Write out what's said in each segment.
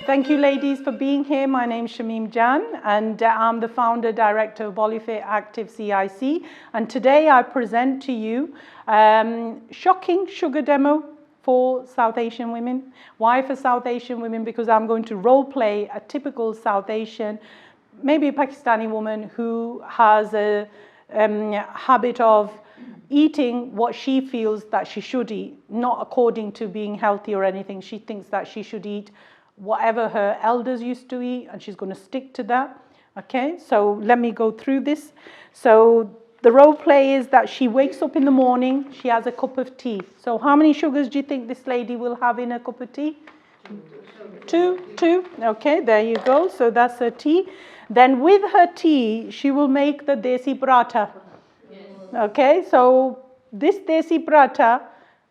Thank you, ladies, for being here. My name's Shamim Jan, and I'm the founder, director of Bolifit Active CIC. And today I present to you shocking sugar demo for South Asian women. Why for South Asian women? Because I'm going to role play a typical South Asian, maybe a Pakistani woman who has a habit of eating what she feels that she should eat, not according to being healthy or anything. She thinks that she should eat whatever her elders used to eat, and she's going to stick to that. Okay, so let me go through this. So the role play is that she wakes up in the morning, she has a cup of tea. So how many sugars do you think this lady will have in a cup of tea? Two. Okay, there you go. So that's her tea. Then with her tea, she will make the desi paratha. Okay, so this desi paratha,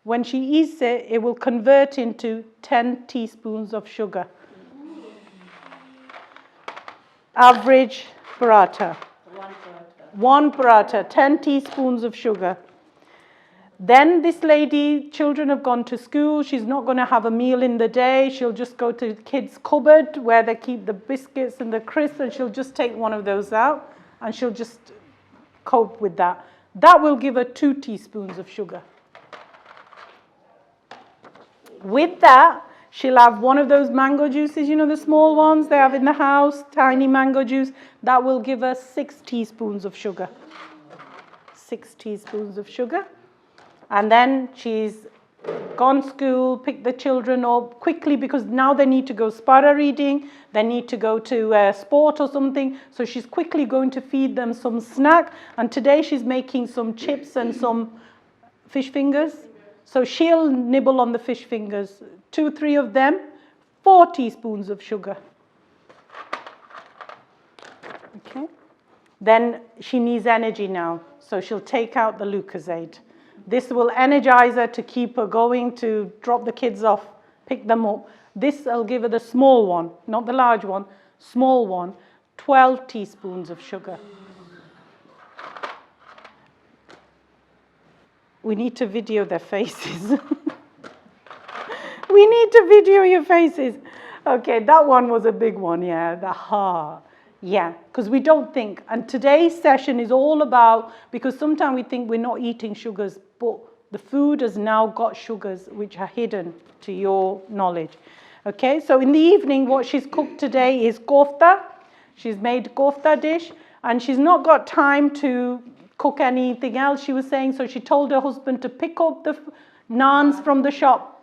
when she eats it, it will convert into 10 teaspoons of sugar. Average paratha. One paratha, 10 teaspoons of sugar. Then this lady, children have gone to school, she's not going to have a meal in the day, she'll just go to the kids' cupboard where they keep the biscuits and the crisps, and she'll just take one of those out and she'll just cope with that. That will give her 2 teaspoons of sugar. With that, she'll have one of those mango juices, you know, the small ones they have in the house, tiny mango juice. That will give her 6 teaspoons of sugar. 6 teaspoons of sugar. And then she's gone to school, picked the children up quickly because now they need to go spara reading, they need to go to sport or something. So she's quickly going to feed them some snack. And today she's making some chips and some fish fingers. So she'll nibble on the fish fingers, 2-3 of them, 4 teaspoons of sugar. Okay. Then she needs energy now, so she'll take out the Lucozade. This will energize her to keep her going, to drop the kids off, pick them up. This will give her the small one, not the large one, small one, 12 teaspoons of sugar. We need to video their faces. We need to video your faces. Okay, that one was a big one, yeah, yeah, because we don't think. And today's session is all about, because sometimes we think we're not eating sugars, but the food has now got sugars which are hidden to your knowledge. Okay, so in the evening, what she's cooked today is kofta. She's made kofta dish, and she's not got time to cook anything else, she was saying, so she told her husband to pick up the naans from the shop.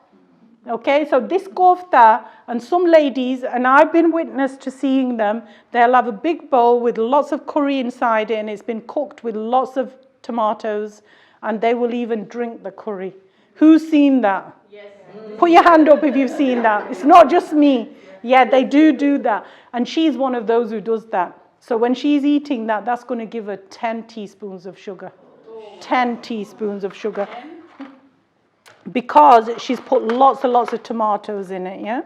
Okay, so this kofta, and some ladies, and I've been witness to seeing them, they'll have a big bowl with lots of curry inside it, and it's been cooked with lots of tomatoes, and they will even drink the curry. Who's seen that? Yes. Put your hand up if you've seen that. It's not just me. Yeah, they do that. And she's one of those who does that. So when she's eating that, that's going to give her 10 teaspoons of sugar. 10 teaspoons of sugar. Because she's put lots and lots of tomatoes in it, yeah?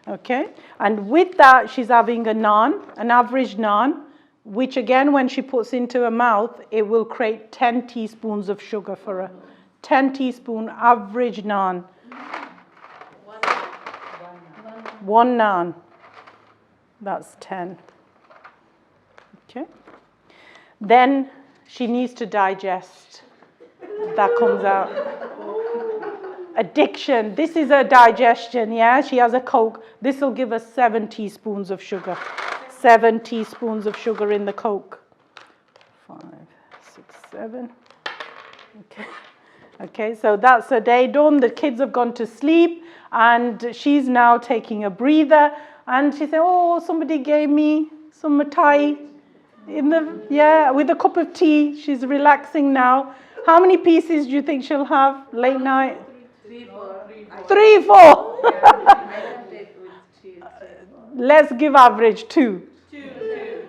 Okay? And with that, she's having a naan, an average naan, which again, when she puts into her mouth, it will create 10 teaspoons of sugar for her. 10 teaspoon average naan. One naan. That's 10. Okay. Then she needs to digest. That comes out. Addiction. This is her digestion, yeah? She has a Coke. This will give her 7 teaspoons of sugar. 7 teaspoons of sugar in the Coke. 5, 6, 7. Okay. Okay, so that's her day done. The kids have gone to sleep, and she's now taking a breather. And she said, oh, somebody gave me some mithai. With a cup of tea. She's relaxing now. How many pieces do you think she'll have late night? 3, 4. Let's give average 2.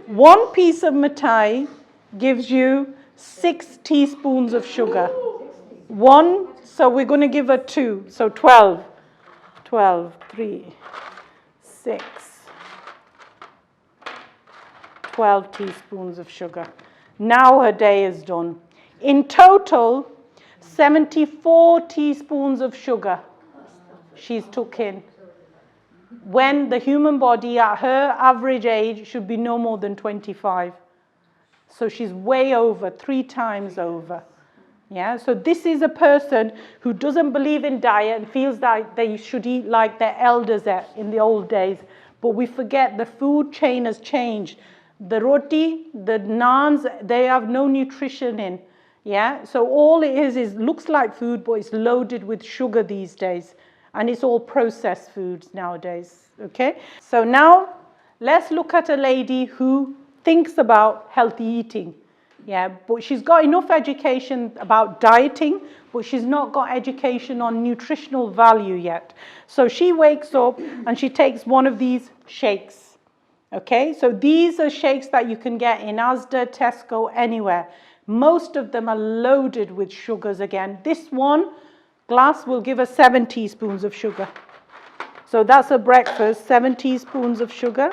1 piece of mithai gives you 6 teaspoons of sugar. 1, so we're going to give her 2. So 12. 12, 3, 6. 12 teaspoons of sugar. Now her day is done. In total, 74 teaspoons of sugar she's took in. when the human body at her average age should be no more than 25. So she's way over, 3 times over. Yeah, so this is a person who doesn't believe in diet and feels like they should eat like their elders in the old days. But we forget the food chain has changed. The roti, the naans, they have no nutrition in. Yeah, so all it is looks like food, but it's loaded with sugar these days. And it's all processed foods nowadays. Okay, so now let's look at a lady who thinks about healthy eating. Yeah, but she's got enough education about dieting, but she's not got education on nutritional value yet. So she wakes up and she takes one of these shakes. Okay, so these are shakes that you can get in Asda, Tesco, anywhere. Most of them are loaded with sugars again. This one glass will give us 7 teaspoons of sugar. So that's a breakfast, 7 teaspoons of sugar.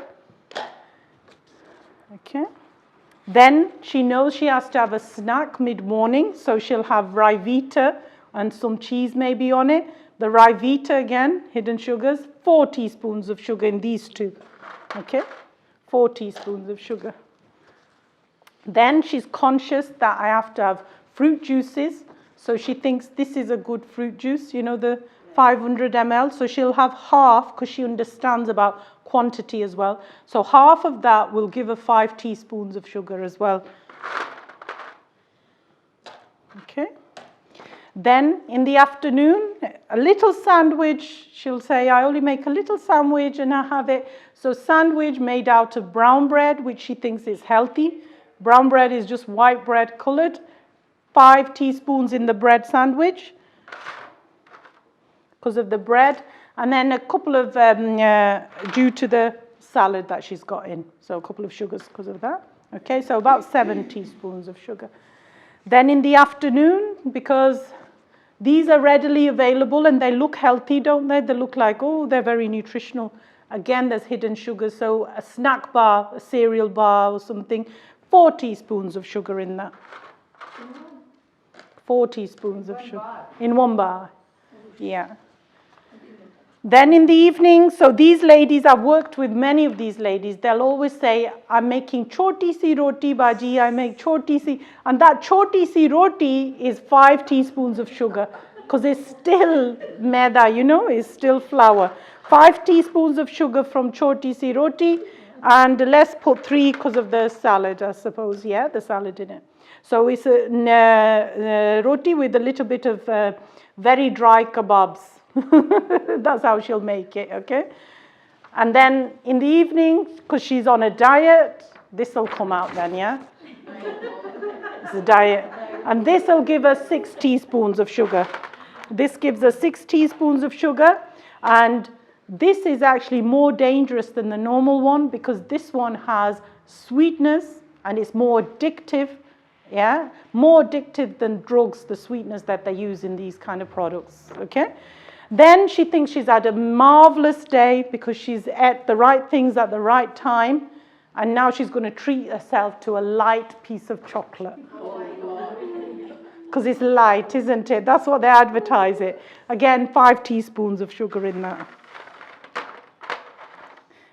Okay. Then she knows she has to have a snack mid-morning, so she'll have Ryvita and some cheese maybe on it. The Ryvita again, hidden sugars, 4 teaspoons of sugar in these two. Okay, 4 teaspoons of sugar. Then she's conscious that I have to have fruit juices, so she thinks this is a good fruit juice, you know, the 500 ml, so she'll have half because she understands about quantity as well. So half of that will give her 5 teaspoons of sugar as well. Okay. Then in the afternoon, a little sandwich. She'll say, I only make a little sandwich and I have it. So sandwich made out of brown bread, which she thinks is healthy. Brown bread is just white bread colored. 5 teaspoons in the bread sandwich because of the bread. And then a couple of, due to the salad that she's got in. So a couple of sugars because of that. Okay, so about 7 teaspoons of sugar. Then in the afternoon, because these are readily available and they look healthy, don't they? They look like, oh, they're very nutritional. Again, there's hidden sugars. So a snack bar, a cereal bar or something, 4 teaspoons of sugar in that. 4 teaspoons of sugar. In one bar. Yeah. Then in the evening, so these ladies, I've worked with many of these ladies, they'll always say, I'm making choti si roti bhaji, I make choti si, and that choti si roti is 5 teaspoons of sugar, because it's still maida, you know, it's still flour. 5 teaspoons of sugar from choti si roti, and let's put 3 because of the salad, I suppose, yeah, the salad in it. So it's a roti with a little bit of very dry kebabs. That's how she'll make it, okay? And then in the evening, because she's on a diet, this will come out then, yeah? It's a diet. And this will give us 6 teaspoons of sugar. This gives us 6 teaspoons of sugar. And this is actually more dangerous than the normal one because this one has sweetness and it's more addictive, yeah? More addictive than drugs, the sweetness that they use in these kind of products, okay? Then she thinks she's had a marvelous day because she's ate the right things at the right time, and now she's going to treat herself to a light piece of chocolate. Because it's light, isn't it? That's what they advertise it. Again, 5 teaspoons of sugar in that.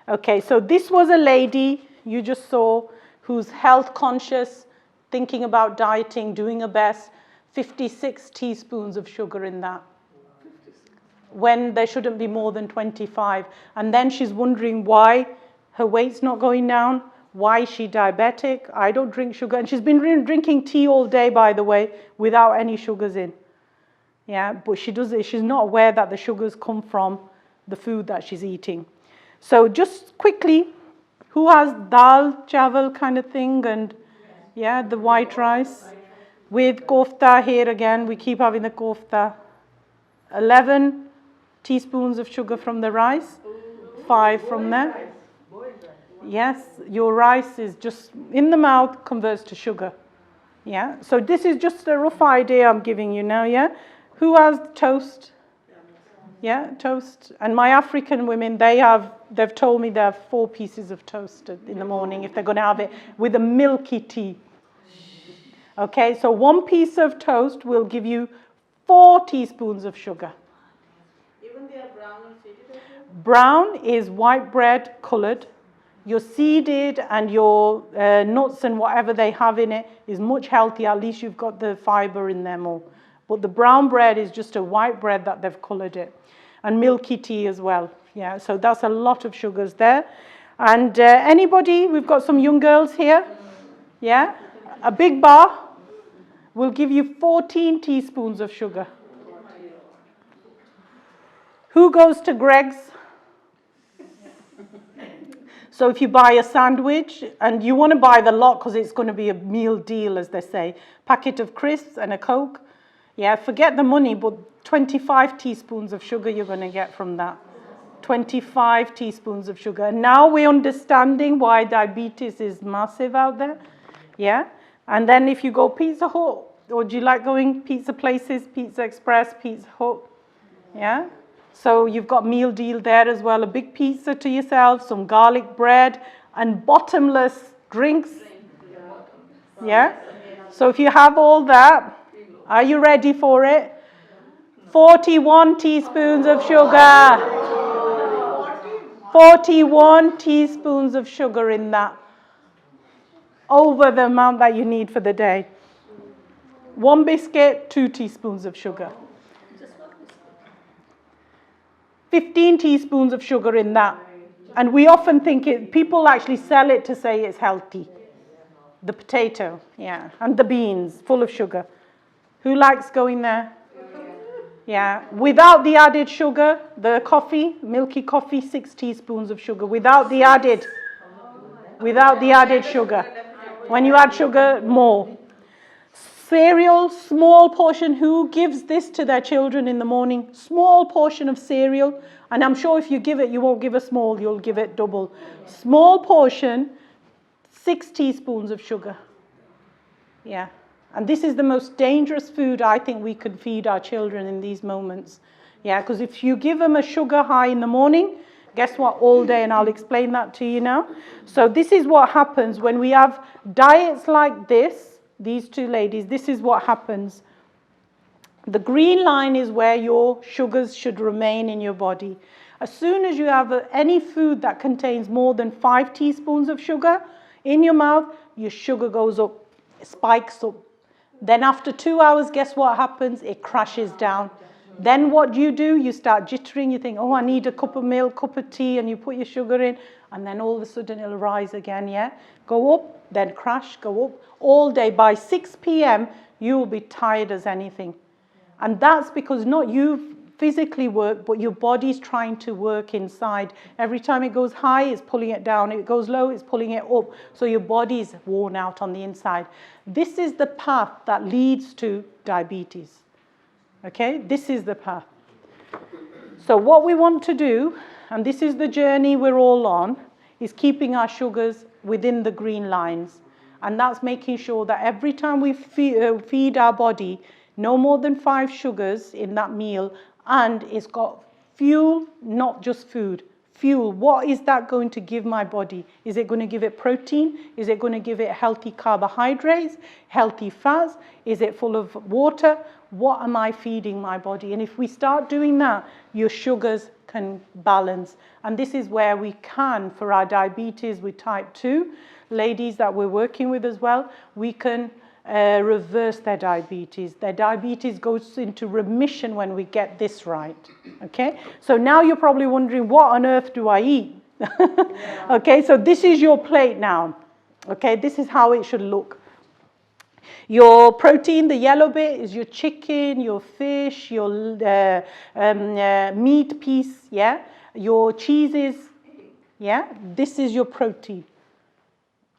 Okay, so this was a lady you just saw who's health conscious, thinking about dieting, doing her best. 56 teaspoons of sugar in that, when there shouldn't be more than 25. And then she's wondering why her weight's not going down, why is she diabetic, I don't drink sugar. And she's been drinking tea all day, by the way, without any sugars in. Yeah, but she's not aware that the sugars come from the food that she's eating. So just quickly, who has dal chawal kind of thing, and yeah, the white rice with kofta here again, we keep having the kofta. 11 teaspoons of sugar from the rice, 5 from there. Yes, your rice is just in the mouth converts to sugar. Yeah, so this is just a rough idea I'm giving you now, yeah? Who has toast? Yeah, toast. And my African women, they've told me they have 4 pieces of toast in the morning if they're going to have it with a milky tea. Okay, so 1 piece of toast will give you 4 teaspoons of sugar. Even their brown Brown is white bread coloured. Your seeded and your nuts and whatever they have in it is much healthier. At least you've got the fibre in them all. But the brown bread is just a white bread that they've coloured it. And milky tea as well. Yeah, so that's a lot of sugars there. And anybody, we've got some young girls here. Yeah, a big bar will give you 14 teaspoons of sugar. Who goes to Greg's? So if you buy a sandwich, and you want to buy the lot because it's going to be a meal deal, as they say, packet of crisps and a Coke, yeah, forget the money, but 25 teaspoons of sugar you're going to get from that. 25 teaspoons of sugar. And now we're understanding why diabetes is massive out there, yeah? And then if you go Pizza Hut, or do you like going pizza places, Pizza Express, Pizza Hut, yeah? So you've got meal deal there as well, a big pizza to yourself, some garlic bread, and bottomless drinks. Yeah? So if you have all that, are you ready for it? 41 teaspoons of sugar. 41 teaspoons of sugar in that. Over the amount that you need for the day. One biscuit, 2 teaspoons of sugar. 15 teaspoons of sugar in that. And we often think people actually sell it to say it's healthy. The potato, yeah, and the beans, full of sugar. Who likes going there? Yeah, without the added sugar, the coffee, milky coffee, 6 teaspoons of sugar. Without the added sugar. When you add sugar, more. Cereal, small portion. Who gives this to their children in the morning? Small portion of cereal. And I'm sure if you give it, you won't give a small, you'll give it double. Small portion, 6 teaspoons of sugar. Yeah. And this is the most dangerous food I think we could feed our children in these moments. Yeah, because if you give them a sugar high in the morning, guess what? All day, and I'll explain that to you now. So this is what happens when we have diets like this. These two ladies, this is what happens. The green line is where your sugars should remain in your body. As soon as you have any food that contains more than 5 teaspoons of sugar in your mouth, your sugar goes up, spikes up. Then after 2 hours, guess what happens? It crashes down. Then what do? You start jittering. You think, oh, I need a cup of milk, cup of tea, and you put your sugar in, and then all of a sudden it'll rise again, yeah? Go up, then crash, go up. All day. By 6 p.m., you will be tired as anything. And that's because not you physically work, but your body's trying to work inside. Every time it goes high, it's pulling it down. If it goes low, it's pulling it up. So your body's worn out on the inside. This is the path that leads to diabetes. Okay? This is the path. So what we want to do, and this is the journey we're all on, is keeping our sugars within the green lines. And that's making sure that every time we feed our body, no more than 5 sugars in that meal, and it's got fuel, not just food. Fuel, what is that going to give my body? Is it going to give it protein? Is it going to give it healthy carbohydrates, healthy fats? Is it full of water? What am I feeding my body? And if we start doing that, your sugars can balance. And this is where we can, for our diabetes with type 2, ladies that we're working with as well, we can reverse their diabetes. Their diabetes goes into remission when we get this right. Okay? So now you're probably wondering, what on earth do I eat? Okay, so this is your plate now. Okay, this is how it should look. Your protein, the yellow bit, is your chicken, your fish, your meat piece, yeah? Your cheeses, yeah? This is your protein.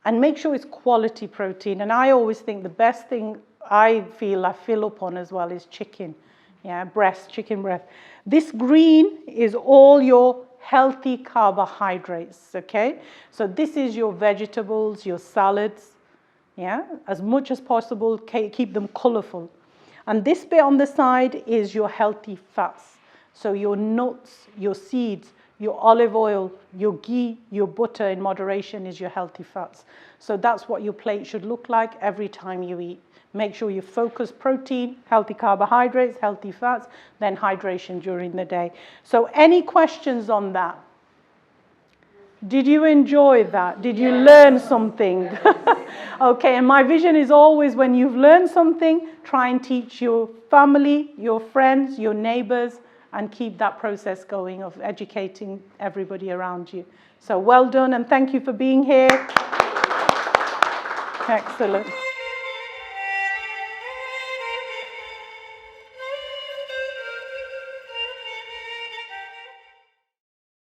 And make sure it's quality protein. And I always think the best thing I fill up on as well is chicken. Yeah, breast, chicken breast. This green is all your healthy carbohydrates, okay? So this is your vegetables, your salads, yeah? As much as possible, keep them colorful. And this bit on the side is your healthy fats. So your nuts, your seeds, Your olive oil, your ghee, your butter in moderation is your healthy fats. So that's what your plate should look like every time you eat. Make sure you focus protein, healthy carbohydrates, healthy fats, then hydration during the day. So any questions on that? Did you enjoy that? Did you learn something? Okay, and my vision is always when you've learned something, try and teach your family, your friends, your neighbors, and keep that process going of educating everybody around you. So well done, and thank you for being here. Excellent.